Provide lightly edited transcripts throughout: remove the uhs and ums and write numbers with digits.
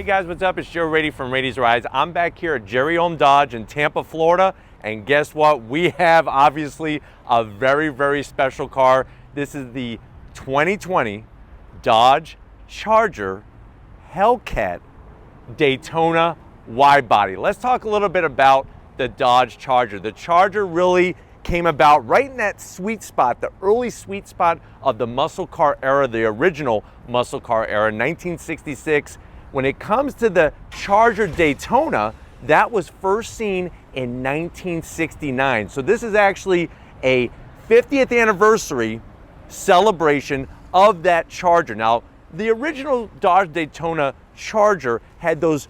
Hey guys, what's up? It's Joe Rady from Rady's Rides. I'm back here at Jerry Ohm Dodge in Tampa, Florida. And guess what? We have obviously a very, very special car. This is the 2020 Dodge Charger Hellcat Daytona Widebody. Let's talk a little bit about the Dodge Charger. The Charger really came about right in that sweet spot, the early sweet spot of the muscle car era, the original muscle car era, 1966. When it comes to the Charger Daytona, that was first seen in 1969. So this is actually a 50th anniversary celebration of that Charger. Now, the original Dodge Daytona Charger had those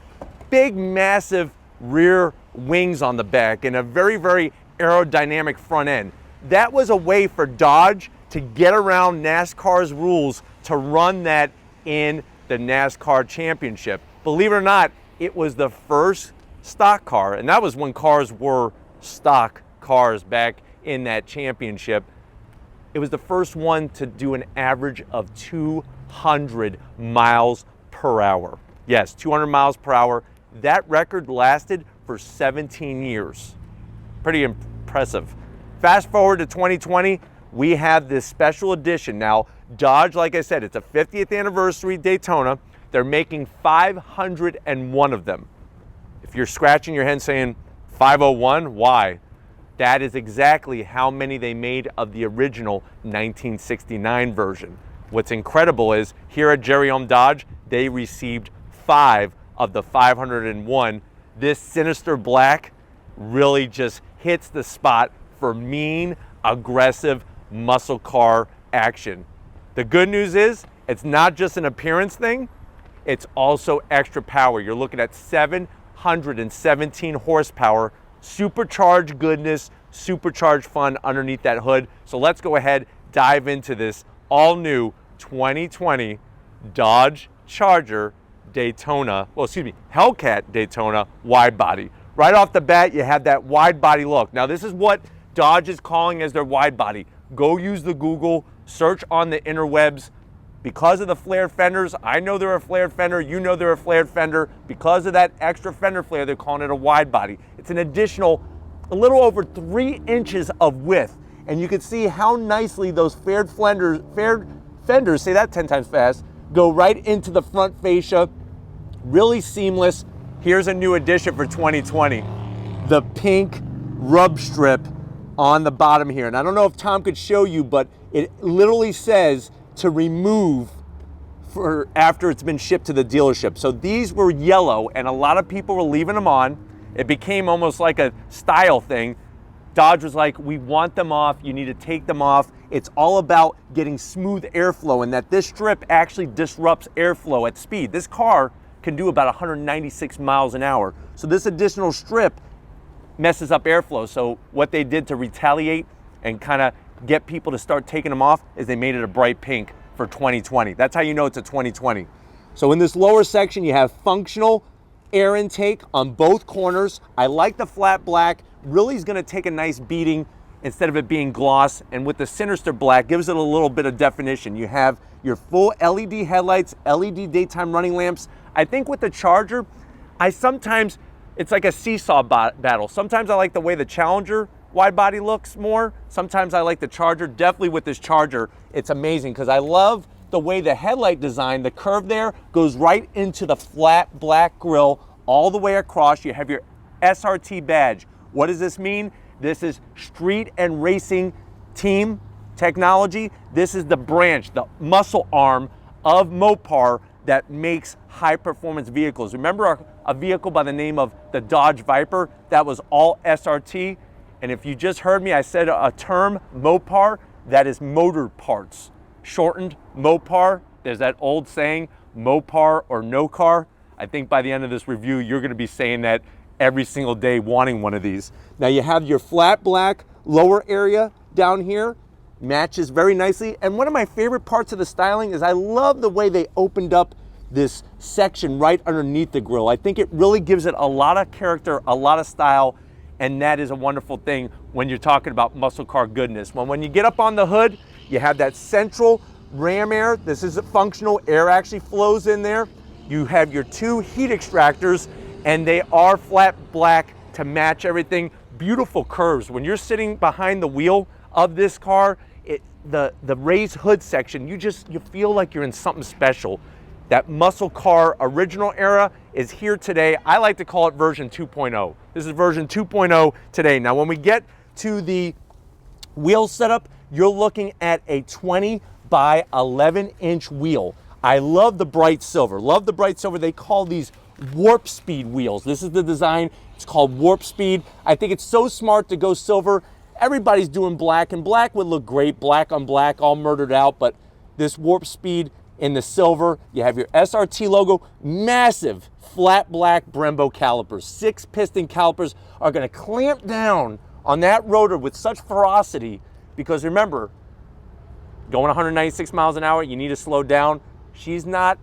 big, massive rear wings on the back and a very, very aerodynamic front end. That was a way for Dodge to get around NASCAR's rules to run that in the NASCAR championship. Believe it or not, it was the first stock car, and that was when cars were stock cars back in that championship. It was the first one to do an average of 200 miles per hour. Yes, 200 miles per hour. That record lasted for 17 years. Pretty impressive. Fast forward to 2020, we have this special edition. Now, Dodge, like I said, it's a 50th anniversary Daytona. They're making 501 of them. If you're scratching your head saying 501, why? That is exactly how many they made of the original 1969 version. What's incredible is here at Jerry Ohm Dodge, they received 5 of the 501. This sinister black really just hits the spot for mean, aggressive muscle car action. The good news is it's not just an appearance thing, it's also extra power. You're looking at 717 horsepower, supercharged goodness, supercharged fun underneath that hood. So let's go ahead, dive into this all new 2020 Dodge Charger Daytona, Hellcat Daytona Widebody. Right off the bat, you have that wide body look. Now this is what Dodge is calling as their wide body. Go use the Google, search on the interwebs. Because of the flared fenders, I know they're a flared fender, you know they're a flared fender. Because of that extra fender flare, they're calling it a wide body. It's an additional, a little over 3 inches of width. And you can see how nicely those flared fenders, say that 10 times fast, go right into the front fascia. Really seamless. Here's a new addition for 2020. The pink rub strip on the bottom here. And I don't know if Tom could show you, but it literally says to remove for after it's been shipped to the dealership. So these were yellow and a lot of people were leaving them on. It became almost like a style thing. Dodge was like, we want them off, you need to take them off. It's all about getting smooth airflow and that this strip actually disrupts airflow at speed. This car can do about 196 miles an hour. So this additional strip messes up airflow. So what they did to retaliate and kind of get people to start taking them off is they made it a bright pink for 2020. That's how you know it's a 2020. So in this lower section, you have functional air intake on both corners. I like the flat black. Really is gonna take a nice beating instead of it being gloss. And with the sinister black, gives it a little bit of definition. You have your full LED headlights, LED daytime running lamps. I think with the Charger, it's like a seesaw battle. Sometimes I like the way the Challenger wide body looks more. Sometimes I like the Charger. Definitely with this Charger, it's amazing because I love the way the headlight design, the curve there goes right into the flat black grille all the way across. You have your SRT badge. What does this mean? This is Street and Racing Team technology. This is the branch, the muscle arm of Mopar that makes high performance vehicles. Remember a vehicle by the name of the Dodge Viper? That was all SRT. And if you just heard me, I said a term, Mopar, that is motor parts. Shortened, Mopar. There's that old saying, Mopar or no car. I think by the end of this review, you're gonna be saying that every single day wanting one of these. Now you have your flat black lower area down here, matches very nicely. And one of my favorite parts of the styling is I love the way they opened up this section right underneath the grille. I think it really gives it a lot of character, a lot of style, and that is a wonderful thing when you're talking about muscle car goodness. When you get up on the hood, you have that central ram air. This is functional. Air actually flows in there. You have your 2 heat extractors, and they are flat black to match everything. Beautiful curves. When you're sitting behind the wheel of this car, the raised hood section, you feel like you're in something special. That muscle car original era is here today. I like to call it version 2.0. This is version 2.0 today. Now, when we get to the wheel setup, you're looking at a 20 by 11 inch wheel. I love the bright silver. Love the bright silver. They call these warp speed wheels. This is the design. It's called warp speed. I think it's so smart to go silver. Everybody's doing black, and black would look great, black on black, all murdered out, but this warp speed in the silver, you have your SRT logo, massive flat black Brembo calipers. 6 piston calipers are gonna clamp down on that rotor with such ferocity, because remember, going 196 miles an hour, you need to slow down. She's not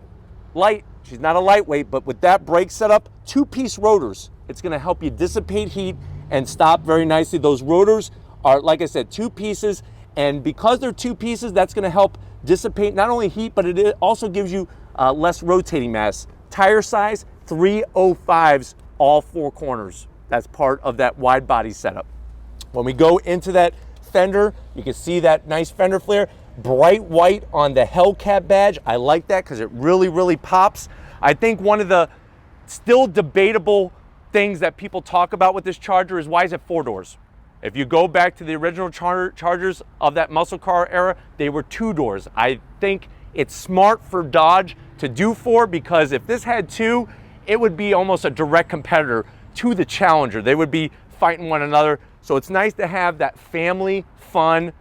light, she's not a lightweight, but with that brake setup, 2-piece rotors, it's gonna help you dissipate heat and stop very nicely. Those rotors are, like I said, 2 pieces, and because they're 2 pieces, that's gonna help dissipate not only heat, but it also gives you less rotating mass. Tire size, 305s, all 4 corners. That's part of that wide body setup. When we go into that fender, you can see that nice fender flare, bright white on the Hellcat badge. I like that because it really pops. I think one of the still debatable things that people talk about with this Charger is, why is it 4 doors? If you go back to the original Chargers of that muscle car era, they were 2 doors. I think it's smart for Dodge to do 4, because if this had 2, it would be almost a direct competitor to the Challenger. They would be fighting one another. So it's nice to have that family fun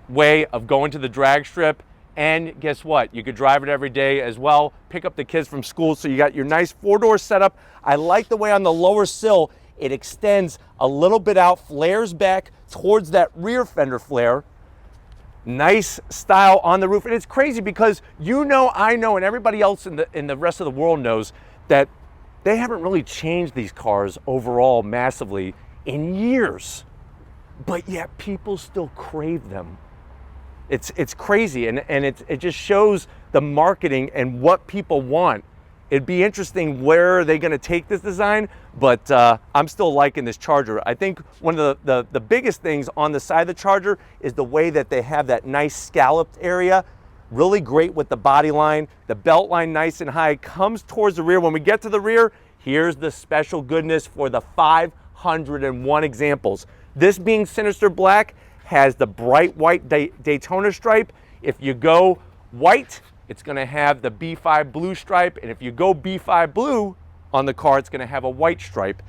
way of going to the drag strip. And guess what? You could drive it every day as well, pick up the kids from school. So you got your nice 4-door setup. I like the way on the lower sill, it extends a little bit out, flares back towards that rear fender flare. Nice style on the roof. And it's crazy because I know, and everybody else in the rest of the world knows that they haven't really changed these cars overall massively in years, but yet people still crave them. It's crazy, and it just shows the marketing and what people want. It'd be interesting where are they going to take this design, but I'm still liking this Charger. I think one of the biggest things on the side of the Charger is the way that they have that nice scalloped area. Really great with the body line, the belt line nice and high, comes towards the rear. When we get to the rear, here's the special goodness for the 501 examples. This being Sinister Black has the bright white Daytona stripe. If you go white, it's gonna have the B5 blue stripe, and if you go B5 blue on the car, it's gonna have a white stripe.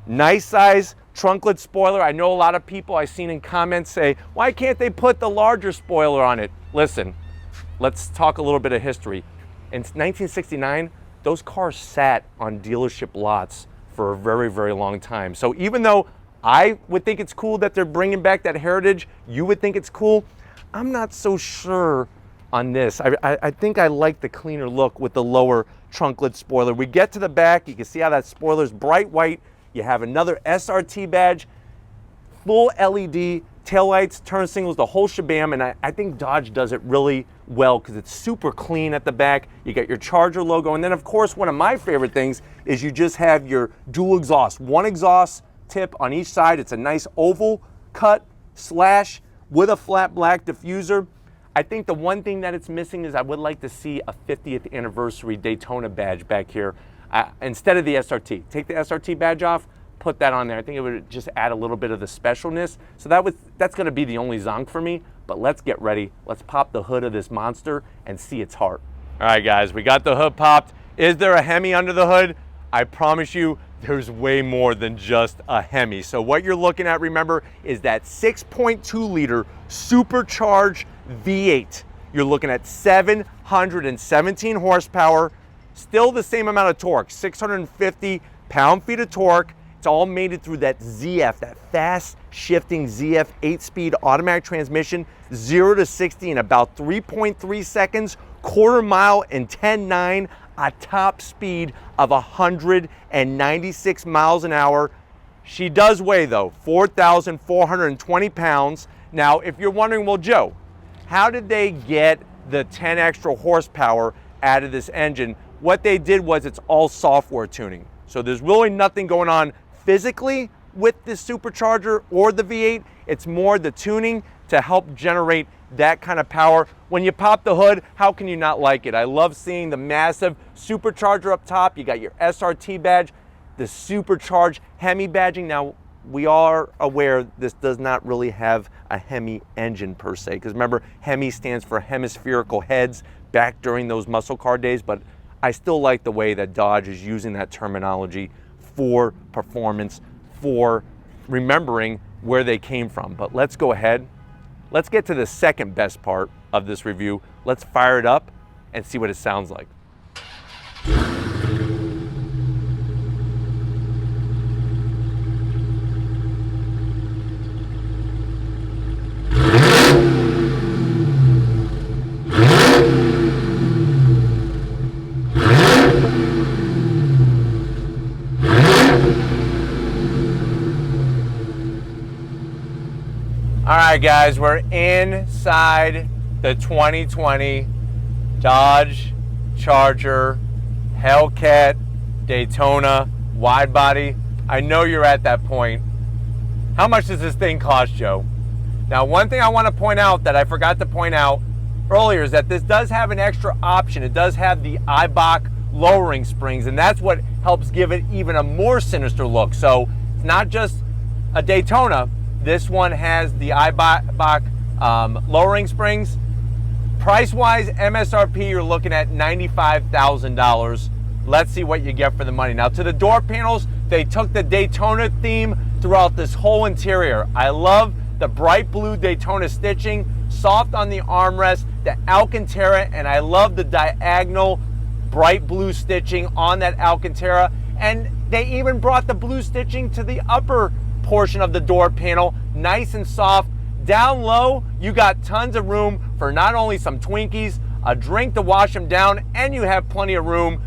Nice size trunklet spoiler. I know a lot of people I've seen in comments say, why can't they put the larger spoiler on it? Listen, let's talk a little bit of history. In 1969, those cars sat on dealership lots for a very long time. So even though I would think it's cool that they're bringing back that heritage, you would think it's cool, I'm not so sure on this. I think I like the cleaner look with the lower trunklet spoiler. We get to the back, you can see how that spoiler's bright white. You have another SRT badge, full LED, taillights, turn signals, the whole shabam, and I think Dodge does it really well because it's super clean at the back. You got your Charger logo, and then of course one of my favorite things is you just have your dual exhaust. One exhaust tip on each side. It's a nice oval cut slash with a flat black diffuser. I think the one thing that it's missing is I would like to see a 50th anniversary Daytona badge back here instead of the SRT. Take the SRT badge off, put that on there. I think it would just add a little bit of the specialness. So that's going to be the only zonk for me. But let's get ready. Let's pop the hood of this monster and see its heart. All right, guys, we got the hood popped. Is there a Hemi under the hood? I promise you, there's way more than just a Hemi. So what you're looking at, remember, is that 6.2 liter supercharged V8. You're looking at 717 horsepower, still the same amount of torque, 650 pound-feet of torque. It's all mated through that ZF, that fast shifting ZF 8-speed automatic transmission, 0 to 60 in about 3.3 seconds, quarter mile in 10.9, a top speed of 196 miles an hour. She does weigh though 4,420 pounds. Now, if you're wondering, well, Joe, how did they get the 10 extra horsepower out of this engine what they did was it's all software tuning. So there's really nothing going on physically with this supercharger or the V8. It's more the tuning to help generate that kind of power. When you pop the hood, how can you not like it? I love seeing the massive supercharger up top. You got your SRT badge, the supercharged Hemi badging. Now, we are aware this does not really have a Hemi engine per se, because remember, Hemi stands for hemispherical heads back during those muscle car days, but I still like the way that Dodge is using that terminology for performance, for remembering where they came from. But let's go ahead. Let's get to the second best part of this review. Let's fire it up and see what it sounds like. All right, guys, we're inside the 2020 Dodge Charger Hellcat Daytona Widebody. I know you're at that point. How much does this thing cost, Joe? Now, one thing I want to point out that I forgot to point out earlier is that this does have an extra option. It does have the Eibach lowering springs, and that's what helps give it even a more sinister look. So it's not just a Daytona. This one has the Eibach lowering springs. Price-wise, MSRP, you're looking at $95,000. Let's see what you get for the money. Now, to the door panels, they took the Daytona theme throughout this whole interior. I love the bright blue Daytona stitching, soft on the armrest, the Alcantara, and I love the diagonal bright blue stitching on that Alcantara. And they even brought the blue stitching to the upper portion of the door panel, nice and soft. Down low, you got tons of room for not only some Twinkies, a drink to wash them down, and you have plenty of room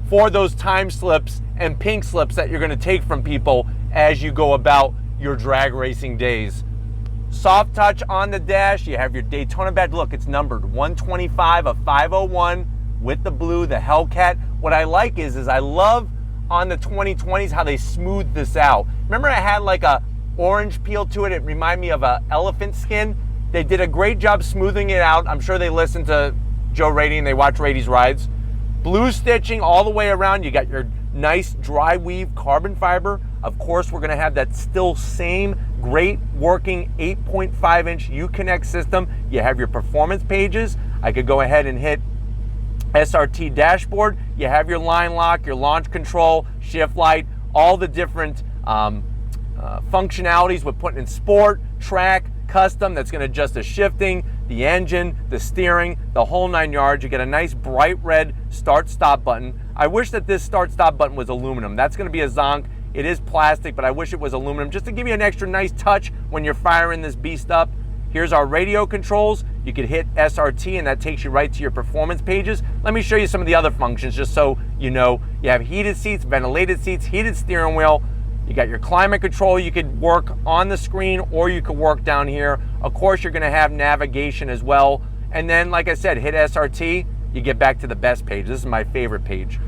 for those time slips and pink slips that you're going to take from people as you go about your drag racing days. Soft touch on the dash. You have your Daytona badge. Look, it's numbered 125 of 501 with the blue, the Hellcat. What I like is I love on the 2020s how they smooth this out. Remember, I had like a orange peel to it. It reminded me of a elephant skin. They did a great job smoothing it out. I'm sure they listened to Joe Rady and they watch Rady's rides. Blue stitching all the way around. You got your nice dry weave carbon fiber. Of course, we're going to have that still same great working 8.5-inch Uconnect system. You have your performance pages. I could go ahead and hit SRT dashboard. You have your line lock, your launch control, shift light, all the different functionalities with putting in sport, track, custom. That's going to adjust the shifting, the engine, the steering, the whole 9 yards. You get a nice bright red start stop button. I wish that this start stop button was aluminum. That's going to be a zonk. It is plastic, but I wish it was aluminum just to give you an extra nice touch when you're firing this beast up. Here's our radio controls. You could hit SRT and that takes you right to your performance pages. Let me show you some of the other functions just so you know. You have heated seats, ventilated seats, heated steering wheel. You got your climate control. You could work on the screen or you could work down here. Of course, you're gonna have navigation as well. And then, like I said, hit SRT, you get back to the best page. This is my favorite page.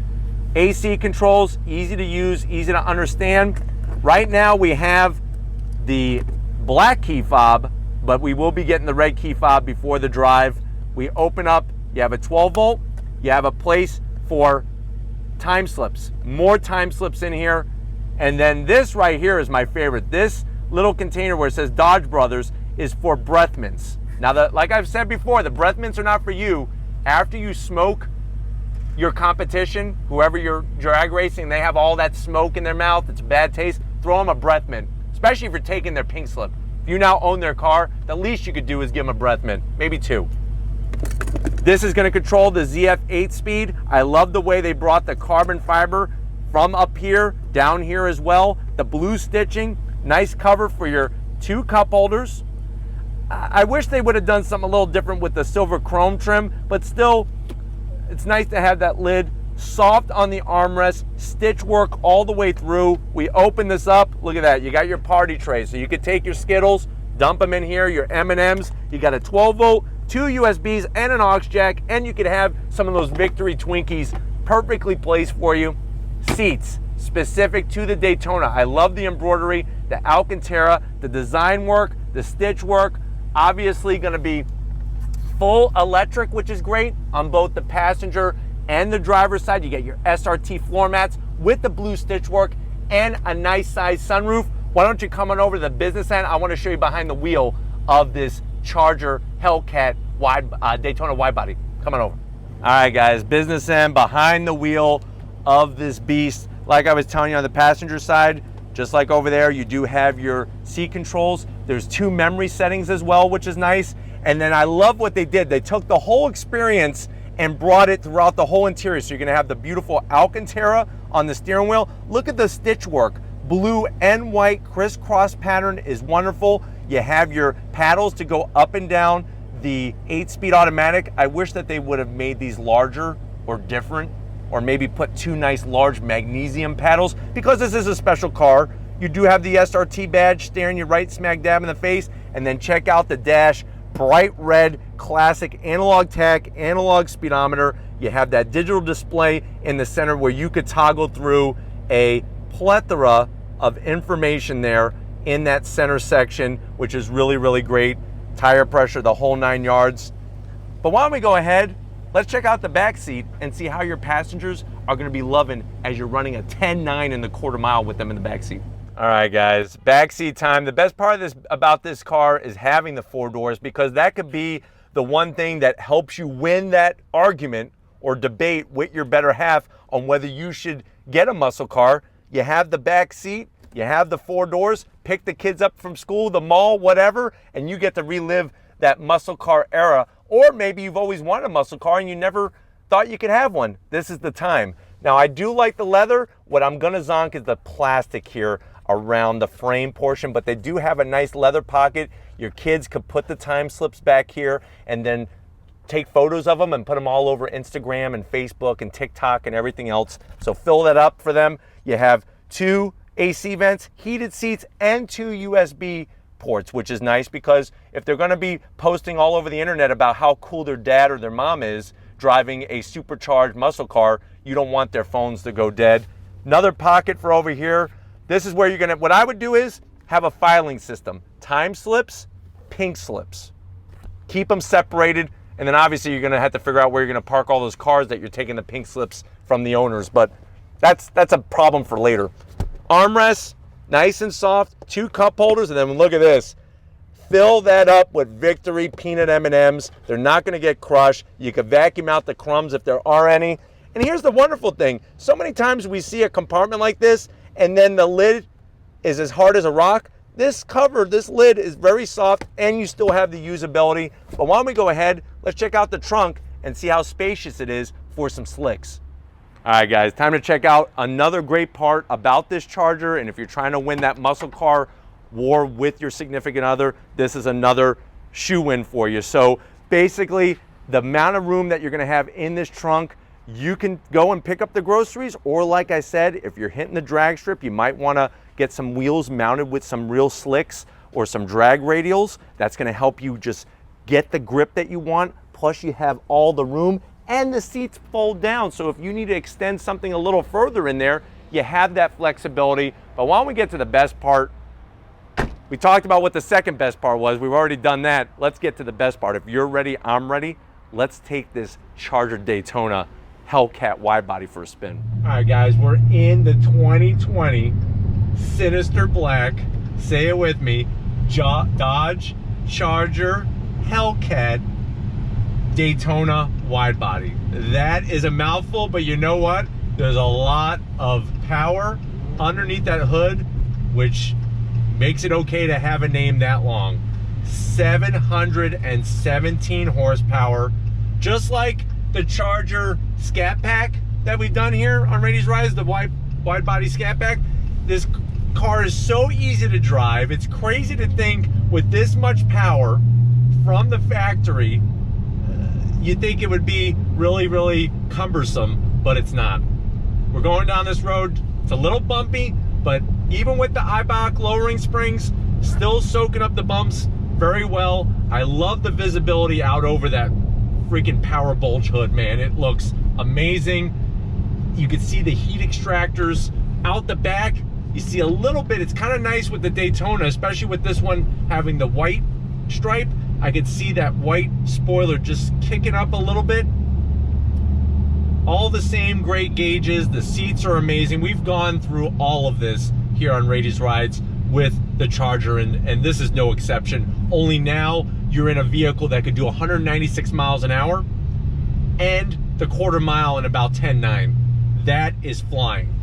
AC controls, easy to use, easy to understand. Right now we have the black key fob, but we will be getting the red key fob before the drive. We open up, you have a 12 volt, you have a place for time slips, more time slips in here. And then this right here is my favorite. This little container where it says Dodge Brothers is for breath mints. Now, like I've said before, the breath mints are not for you. After you smoke your competition, whoever you're drag racing, they have all that smoke in their mouth, it's a bad taste, throw them a breath mint, especially if you're taking their pink slip. If you now own their car, the least you could do is give them a breath mint, maybe 2. This is gonna control the ZF 8-speed. I love the way they brought the carbon fiber from up here, down here as well. The blue stitching, nice cover for your 2 cup holders. I wish they would have done something a little different with the silver chrome trim, but still, it's nice to have that lid. Soft on the armrest, stitch work all the way through. We open this up, look at that, you got your party tray. So you could take your Skittles, dump them in here, your M&Ms. You got a 12 volt, 2 USBs and an aux jack, and you could have some of those Victory Twinkies perfectly placed for you. Seats specific to the Daytona. I love the embroidery, the Alcantara, the design work, the stitch work. Obviously going to be full electric, which is great on both the passenger and the driver's side. You get your SRT floor mats with the blue stitch work and a nice size sunroof. Why don't you come on over to the business end? I want to show you behind the wheel of this Charger Hellcat Daytona Widebody. Come on over. All right, guys, business end behind the wheel of this beast. Like I was telling you on the passenger side, just like over there, you do have your seat controls. There's 2 memory settings as well, which is nice. And then I love what they did. They took the whole experience and brought it throughout the whole interior. So you're gonna have the beautiful Alcantara on the steering wheel. Look at the stitch work. Blue and white crisscross pattern is wonderful. You have your paddles to go up and down the 8-speed automatic. I wish that they would have made these larger or different, or maybe put 2 nice large magnesium paddles, because this is a special car. You do have the SRT badge staring you right smack dab in the face. And then check out the dash, bright red, classic analog tach, analog speedometer. You have that digital display in the center where you could toggle through a plethora of information there in that center section, which is really, really great. Tire pressure, the whole 9 yards. But why don't we go ahead, let's check out the back seat and see how your passengers are gonna be loving as you're running a 10.9 in the quarter mile with them in the back seat. All right, guys, backseat time. The best part of about this car is having the 4 doors, because that could be the one thing that helps you win that argument or debate with your better half on whether you should get a muscle car. You have the back seat, you have the 4 doors, pick the kids up from school, the mall, whatever, and you get to relive that muscle car era. Or maybe you've always wanted a muscle car and you never thought you could have one. This is the time. Now, I do like the leather. What I'm gonna zonk is the plastic here around the frame portion, but they do have a nice leather pocket. Your kids could put the time slips back here and then take photos of them and put them all over Instagram and Facebook and TikTok and everything else. So fill that up for them. You have 2 AC vents, heated seats, and 2 USB ports, which is nice, because if they're gonna be posting all over the internet about how cool their dad or their mom is driving a supercharged muscle car, you don't want their phones to go dead. Another pocket for over here. This is where you're gonna, what I would do is have a filing system. Time slips, pink slips. Keep them separated, and then obviously you're gonna have to figure out where you're gonna park all those cars that you're taking the pink slips from the owners, but that's a problem for later. Armrests, nice and soft, 2 cup holders, and then look at this. Fill that up with Victory peanut M&Ms. They're not gonna get crushed. You can vacuum out the crumbs if there are any. And here's the wonderful thing. So many times we see a compartment like this, and then the lid is as hard as a rock. This cover, this lid is very soft, and you still have the usability. But why don't we go ahead, let's check out the trunk and see how spacious it is for some slicks. All right, guys, time to check out another great part about this Charger. And if you're trying to win that muscle car war with your significant other, this is another shoe-in for you. So basically, the amount of room that you're gonna have in this trunk, you can go and pick up the groceries, or like I said, if you're hitting the drag strip, you might wanna get some wheels mounted with some real slicks or some drag radials. That's gonna help you just get the grip that you want. Plus you have all the room, and the seats fold down. So if you need to extend something a little further in there, you have that flexibility. But why don't we get to the best part? We talked about what the second best part was. We've already done that. Let's get to the best part. If you're ready, I'm ready. Let's take this Charger Daytona Hellcat Widebody for a spin. All right, guys, we're in the 2020 Sinister Black. Say it with me. Dodge Charger Hellcat Daytona Widebody. That is a mouthful, but you know what? There's a lot of power underneath that hood, which makes it okay to have a name that long. 717 horsepower, just like the Charger Scat Pack that we've done here on Rady's Rise, the wide body Scat Pack. This car is so easy to drive. It's crazy to think with this much power from the factory, you'd think it would be really, really cumbersome, but it's not. We're going down this road. It's a little bumpy, but even with the Eibach lowering springs, still soaking up the bumps very well. I love the visibility out over that freaking power bulge hood, man. It looks amazing. You can see the heat extractors out the back. You see a little bit, it's kind of nice with the Daytona, especially with this one having the white stripe. I could see that white spoiler just kicking up a little bit. All the same great gauges. The seats are amazing. We've gone through all of this here on Rady's Rides with the Charger, and this is no exception. Only now you're in a vehicle that could do 196 miles an hour and the quarter mile in about 10.9. That is flying.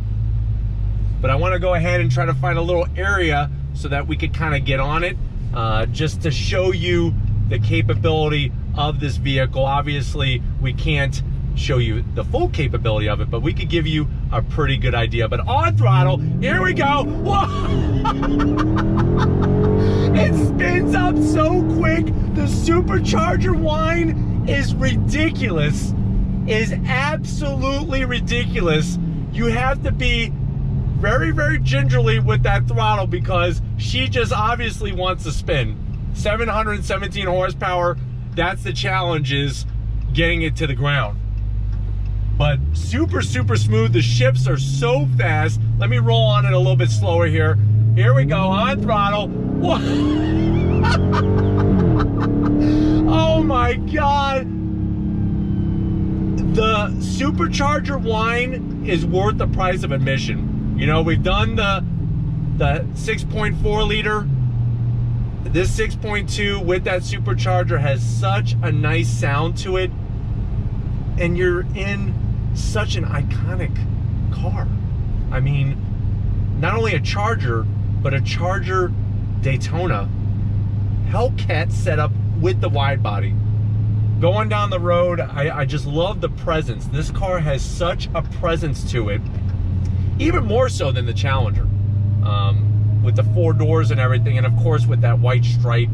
But I want to go ahead and try to find a little area so that we could kind of get on it, just to show you the capability of this vehicle. Obviously, we can't show you the full capability of it, but we could give you a pretty good idea. But on throttle, here we go. Whoa! It spins up so quick. The supercharger whine is ridiculous. Is absolutely ridiculous. You have to be very, very gingerly with that throttle because she just obviously wants to spin. 717 horsepower. That's the challenge, is getting it to the ground. But super, super smooth. The shifts are so fast. Let me roll on it a little bit slower here. Here we go, on throttle. Oh my God. The supercharger whine is worth the price of admission. You know, we've done the 6.4 liter. This 6.2 with that supercharger has such a nice sound to it. And you're in such an iconic car. I mean, not only a Charger, but a Charger Daytona Hellcat setup with the wide body. Going down the road, I just love the presence. This car has such a presence to it, even more so than the Challenger, with the 4 doors and everything, and of course with that white stripe.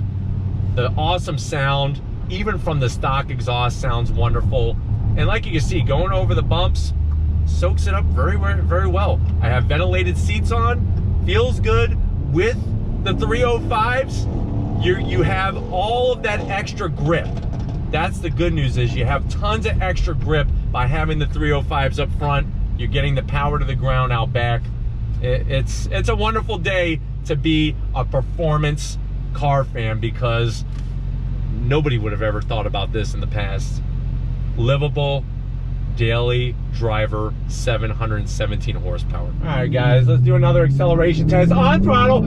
The awesome sound, even from the stock exhaust, sounds wonderful. And like you can see, going over the bumps, soaks it up very, very, very well. I have ventilated seats on, feels good. With the 305s, you have all of that extra grip. That's the good news, is you have tons of extra grip by having the 305s up front. You're getting the power to the ground out back. It's a wonderful day to be a performance car fan, because nobody would have ever thought about this in the past. Livable daily driver, 717 horsepower. All right, guys, let's do another acceleration test on throttle.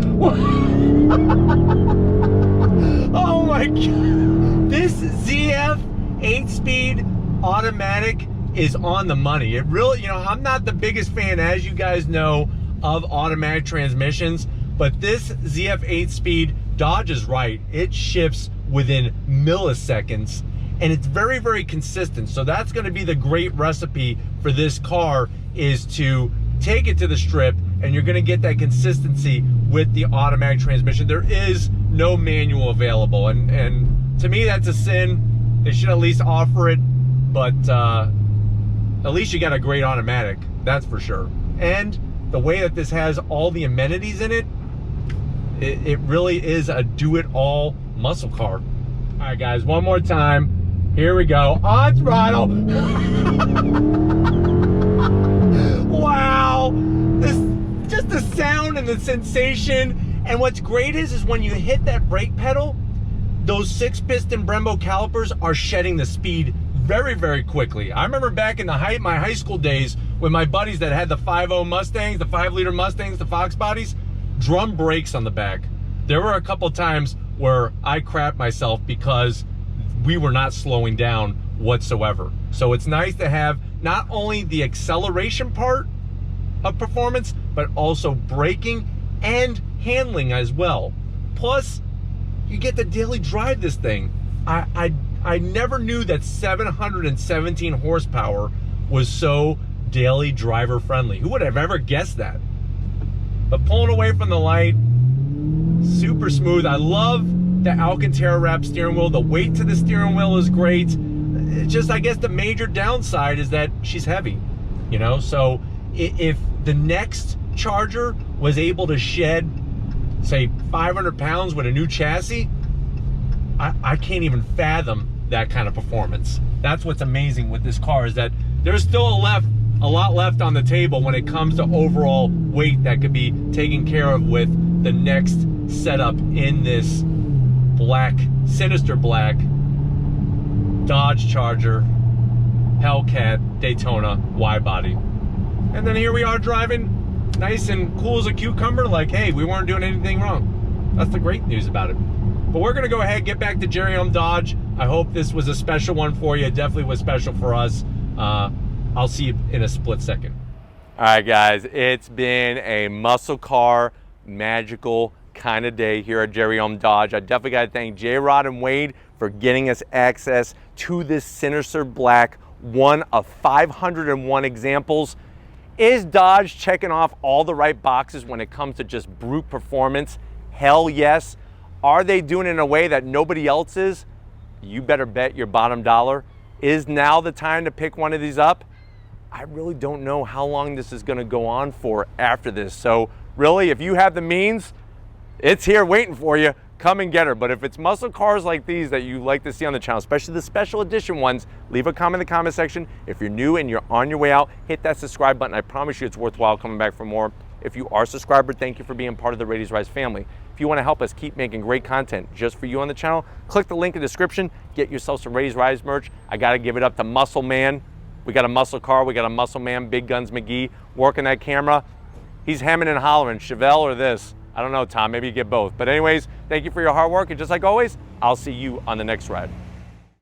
Oh my God. This ZF 8-speed automatic is on the money. It really, you know, I'm not the biggest fan, as you guys know, of automatic transmissions, but this ZF 8-speed, Dodge is right. It shifts within milliseconds, and it's very, very consistent. So that's going to be the great recipe for this car, is to take it to the strip, and you're going to get that consistency with the automatic transmission. There is no manual available, and to me that's a sin. They should at least offer it, but at least you got a great automatic, that's for sure. And the way that this has all the amenities in it, it really is a do-it-all muscle car. All right, guys, one more time. Here we go, on throttle. Wow, just the sound and the sensation. And what's great is when you hit that brake pedal, those 6-piston Brembo calipers are shedding the speed very, very quickly. I remember back in my high school days with my buddies that had the 5.0 Mustangs, the 5-liter Mustangs, the Fox bodies, drum brakes on the back. There were a couple times where I crapped myself because we were not slowing down whatsoever. So it's nice to have not only the acceleration part of performance, but also braking and handling as well. Plus, you get to daily drive this thing. I never knew that 717 horsepower was so daily driver friendly. Who would have ever guessed that? But pulling away from the light, super smooth. I love the Alcantara wrap steering wheel. The weight to the steering wheel is great. It's just, I guess the major downside is that she's heavy, you know? So if the next Charger was able to shed, say, 500 pounds with a new chassis, I can't even fathom that kind of performance. That's what's amazing with this car, is that there's still left a lot left on the table when it comes to overall weight that could be taken care of with the next setup in this black, sinister black Dodge Charger Hellcat Daytona Widebody. And then here we are driving nice and cool as a cucumber, like, hey, we weren't doing anything wrong. That's the great news about it. But we're gonna go ahead, get back to Jerry Home Dodge. I hope this was a special one for you. It definitely was special for us. I'll see you in a split second. All right, guys, it's been a muscle car, magical kind of day here at Jerry Home Dodge. I definitely got to thank J-Rod and Wade for getting us access to this sinister black, one of 501 examples. Is Dodge checking off all the right boxes when it comes to just brute performance? Hell yes. Are they doing it in a way that nobody else is? You better bet your bottom dollar. Is now the time to pick one of these up? I really don't know how long this is going to go on for after this. So really, if you have the means, it's here waiting for you. Come and get her. But if it's muscle cars like these that you like to see on the channel, especially the special edition ones, leave a comment in the comment section. If you're new and you're on your way out, hit that subscribe button. I promise you it's worthwhile coming back for more. If you are a subscriber, thank you for being part of the Ladies Rise family. If you want to help us keep making great content just for you on the channel, click the link in the description. Get yourself some Ladies Rise merch. I got to give it up to Muscle Man. We got a muscle car. We got a Muscle Man, Big Guns McGee, working that camera. He's hemming and hollering, Chevelle or this. I don't know, Tom. Maybe you get both. But anyways, thank you for your hard work. And just like always, I'll see you on the next ride.